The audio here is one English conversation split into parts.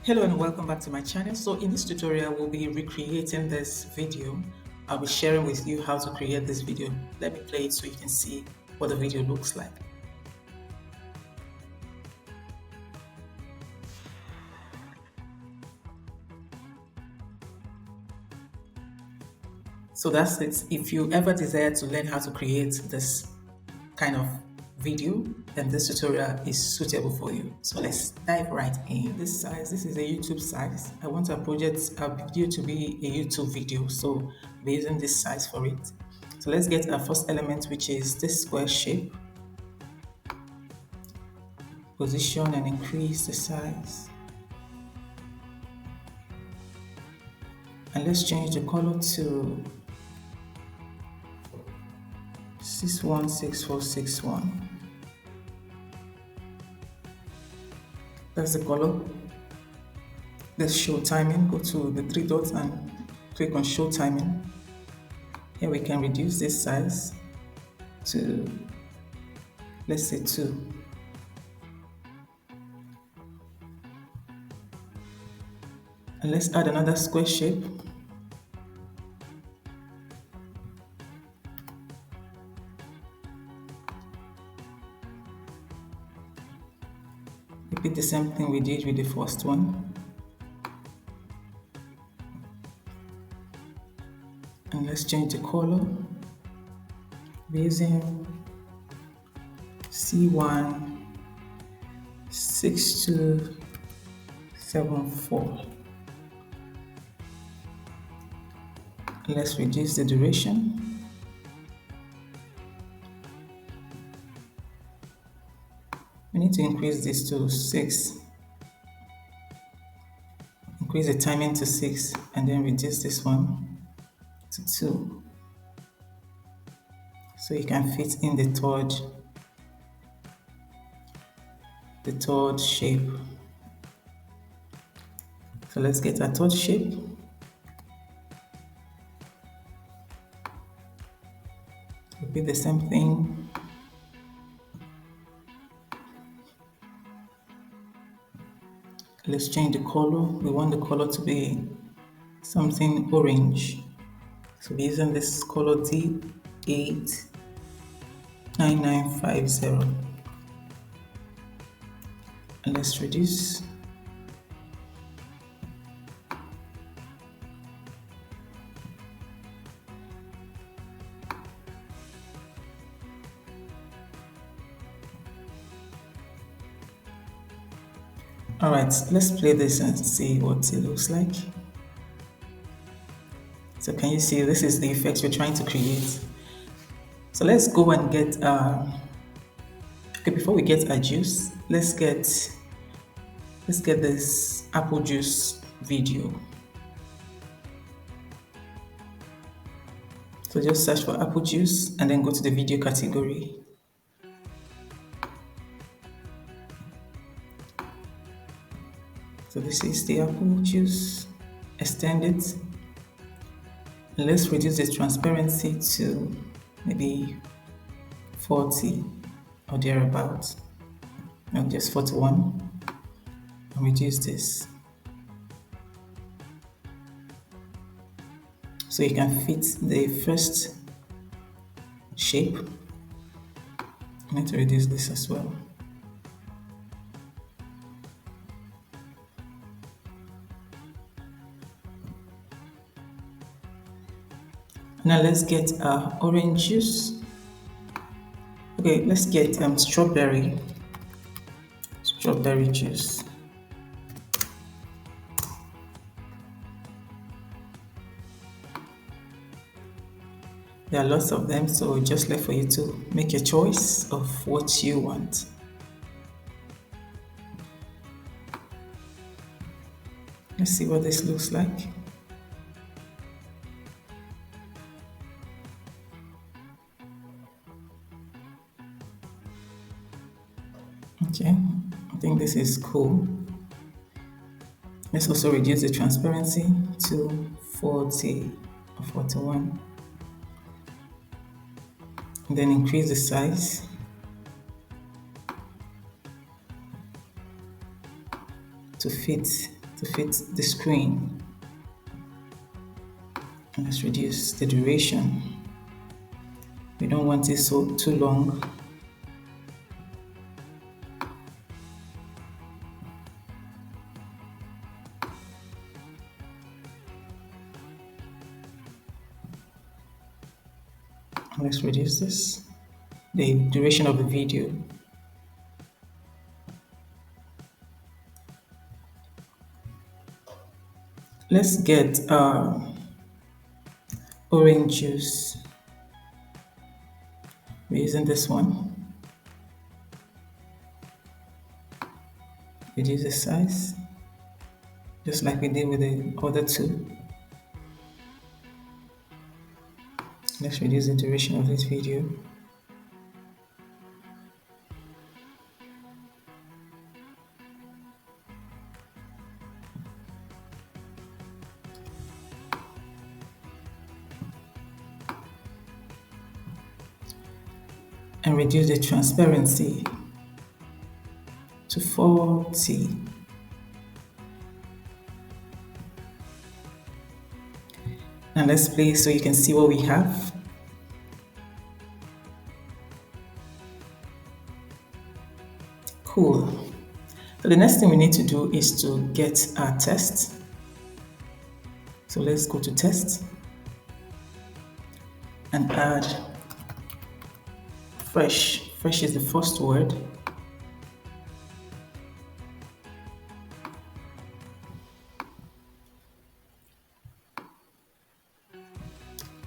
Hello and welcome back to my channel. So in this tutorial, we'll be recreating this video. I'll be sharing with you how to create this video. Let me play it so you can see what the video looks like. So that's it. If you ever desire to learn how to create this kind of video, then this tutorial is suitable for you. So let's dive right in. This size, this is a YouTube size. I want our video to be a YouTube video, so we're using this size for it. So let's get our first element, which is this square shape. Position and increase the size. And let's change the color to 616461. That's the color. Let's show timing. Go to the three dots and click on show timing. Here we can reduce this size to, let's say, 2. And let's add another square shape. Repeat the same thing we did with the first one. And let's change the color. We're using C1 6274. Let's reduce the duration. We need to increase this to 6. Increase the timing to 6 and then reduce this one to 2. So you can fit in the third shape. So let's get a third shape. Repeat the same thing. Let's change the color. We want the color to be something orange. So we're using this color D89950. And let's reduce. All right, let's play this and see what it looks like. So can you see this is the effect we're trying to create? So let's go and get, okay, before we get our juice, let's get this apple juice video. So just search for apple juice and then go to the video category. So this is the apple juice. Extend it. And let's reduce the transparency to maybe 40 or thereabouts. No, just 41. And reduce this. So you can fit the first shape. I need to reduce this as well. Now let's get orange juice. Okay, let's get strawberry juice. There are lots of them, so just left for you to make a choice of what you want. Let's see what this looks like. Okay, I think this is cool. Let's also reduce the transparency to 40 or 41. And then increase the size to fit to fit the screen. And let's reduce the duration. We don't want it so too long. Let's reduce this, the duration of the video. Let's get orange juice. We're using this one. Reduce the size, just like we did with the other two. Let's reduce the duration of this video. And reduce the transparency to 40. Now let's play so you can see what we have. Cool. So the next thing we need to do is to get our test. So let's go to test and add fresh. Fresh is the first word.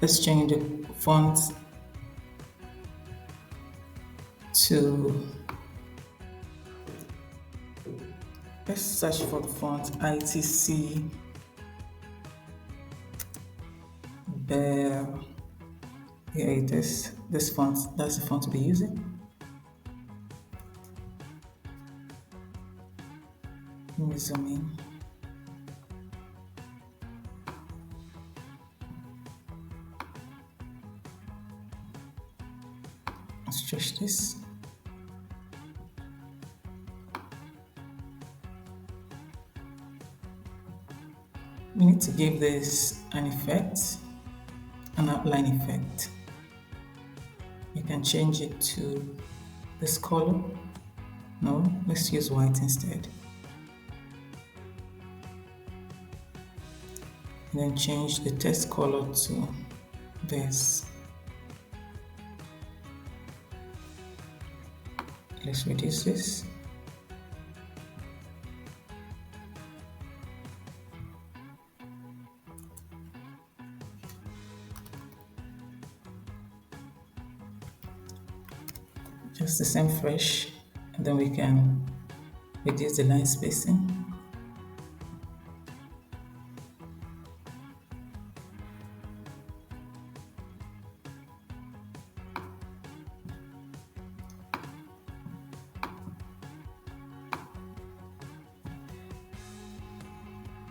Let's change the font to, let's search for the font ITC Bear. Here it is. This font, that's the font to be using. Let me zoom in. Stretch this. We need to give this an effect, an outline effect. You can change it to this color. No, let's use white instead. And then change the text color to this. Let's reduce this. Just the same fresh, and then we can reduce the line spacing.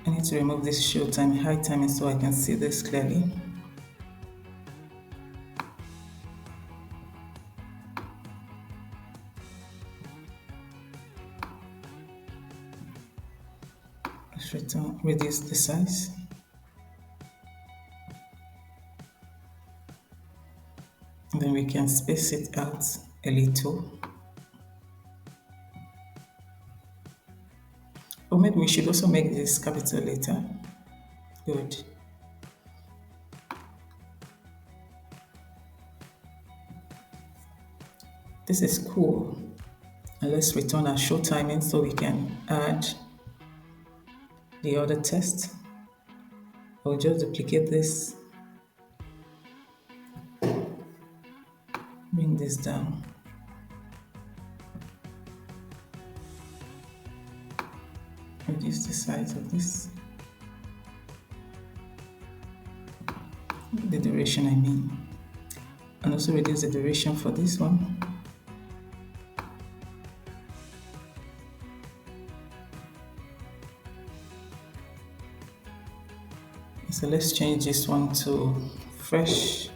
I need to remove this show time, high timing, so I can see this clearly. Let's reduce the size. And then we can space it out a little. Or maybe we should also make this capital letter. Good. This is cool. And let's return our show timing so we can add the other text. I'll just duplicate this. Bring this down. Reduce the size of this. The duration, I mean. And also reduce the duration for this one. So let's change this one to fresh.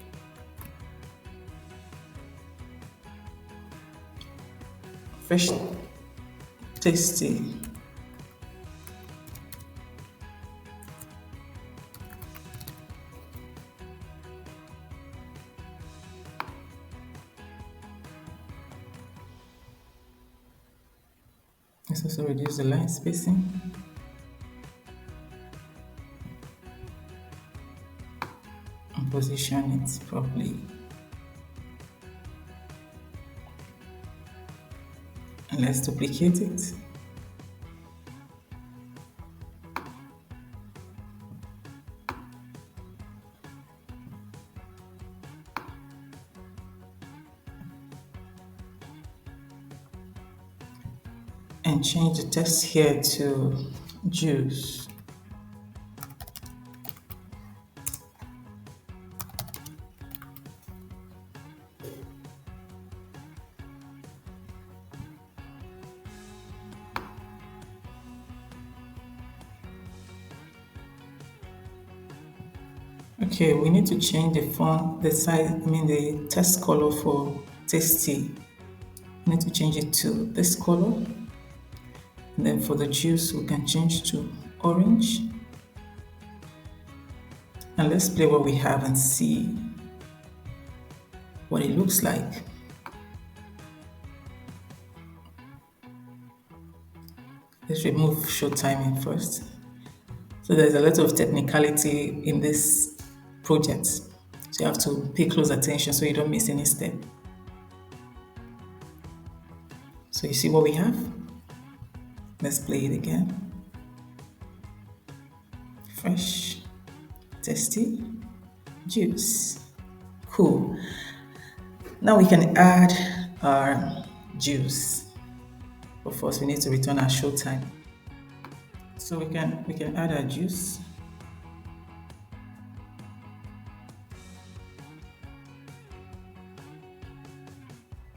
Fresh, tasty. Let's also reduce the line spacing and position it properly. And let's duplicate it. And change the text here to juice. Okay, we need to change the font, the size, the text color for tasty. We need to change it to this color. And then for the juice, we can change to orange. And let's play what we have and see what it looks like. Let's remove show timing first. So there's a lot of technicality in this project. So you have to pay close attention so you don't miss any step. So you see what we have? Let's play it again. Fresh, tasty, juice. Cool. Now we can add our juice. But first we need to return our show time. So we can add our juice.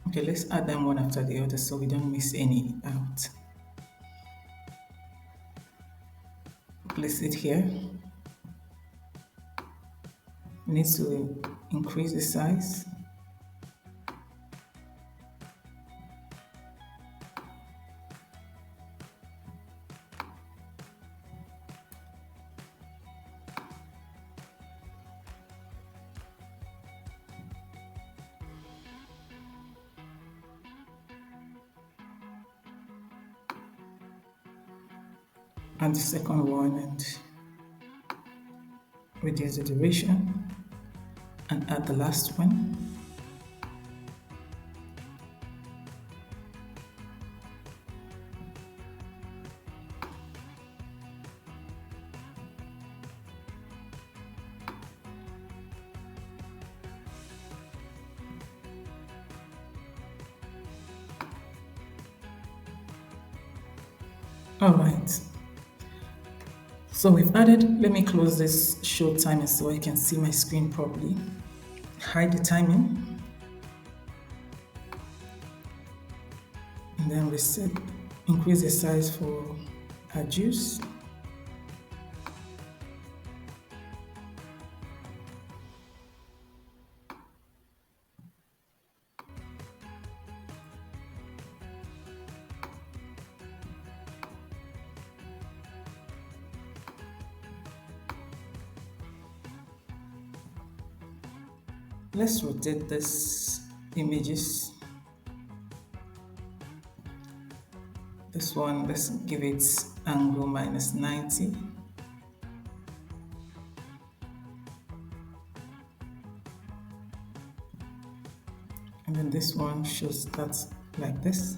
Okay, let's add them one after the other so we don't miss any out. Place it here. We need to increase the size. Add the second one and reduce the duration and add the last one. All right. So we've added, let me close this show timer so I can see my screen properly. Hide the timing. And then reset, increase the size for our juice. Let's rotate this images. This one, let's give it angle -90. And then this one should start like this.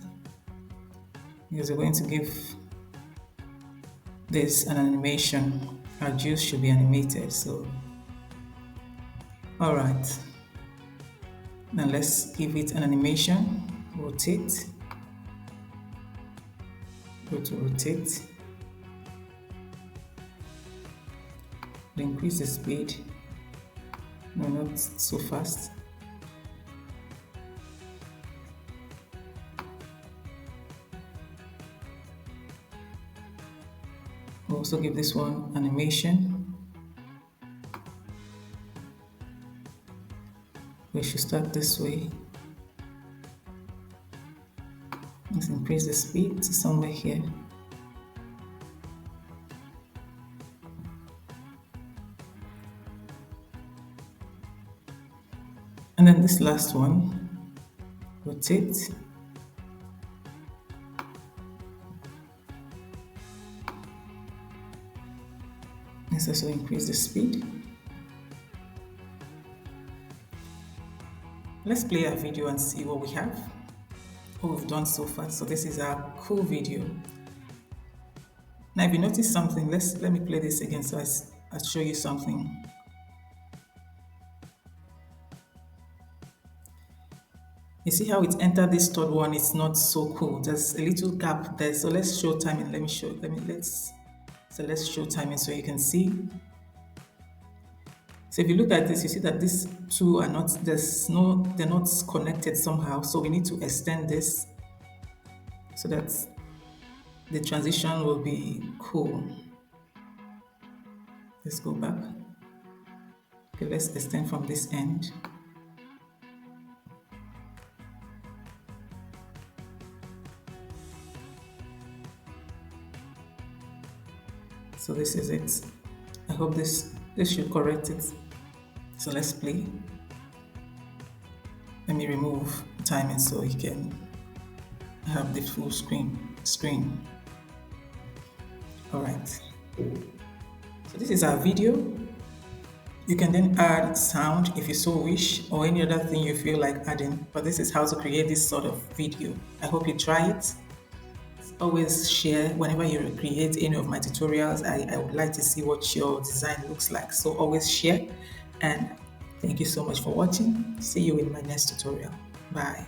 Because we're going to give this an animation. Our juice should be animated, so. All right. Now let's give it an animation. Rotate. Go to rotate. Increase the speed. No, not so fast. We'll also give this one animation. We should start this way. Let's increase the speed to somewhere here. And then this last one, rotate. Let's also increase the speed. Let's play a video and see what we have, what we've done so far. So this is our cool video. Now, if you notice something, let me play this again so I'll show you something. You see how it entered this third one? It's not so cool. There's a little gap there. So let's show timing. Let's show timing so you can see. So if you look at this, you see that these two are not, they're not connected somehow. So we need to extend this so that the transition will be cool. Let's go back. Okay, let's extend from this end. So this is it. I hope this should correct it. So let's play. Let me remove timing so you can have the full screen. All right. So this is our video. You can then add sound if you so wish, or any other thing you feel like adding. But this is how to create this sort of video. I hope you try it. Always share whenever you create any of my tutorials. I would like to see what your design looks like. So always share, and thank you so much for watching. See you in my next tutorial. Bye.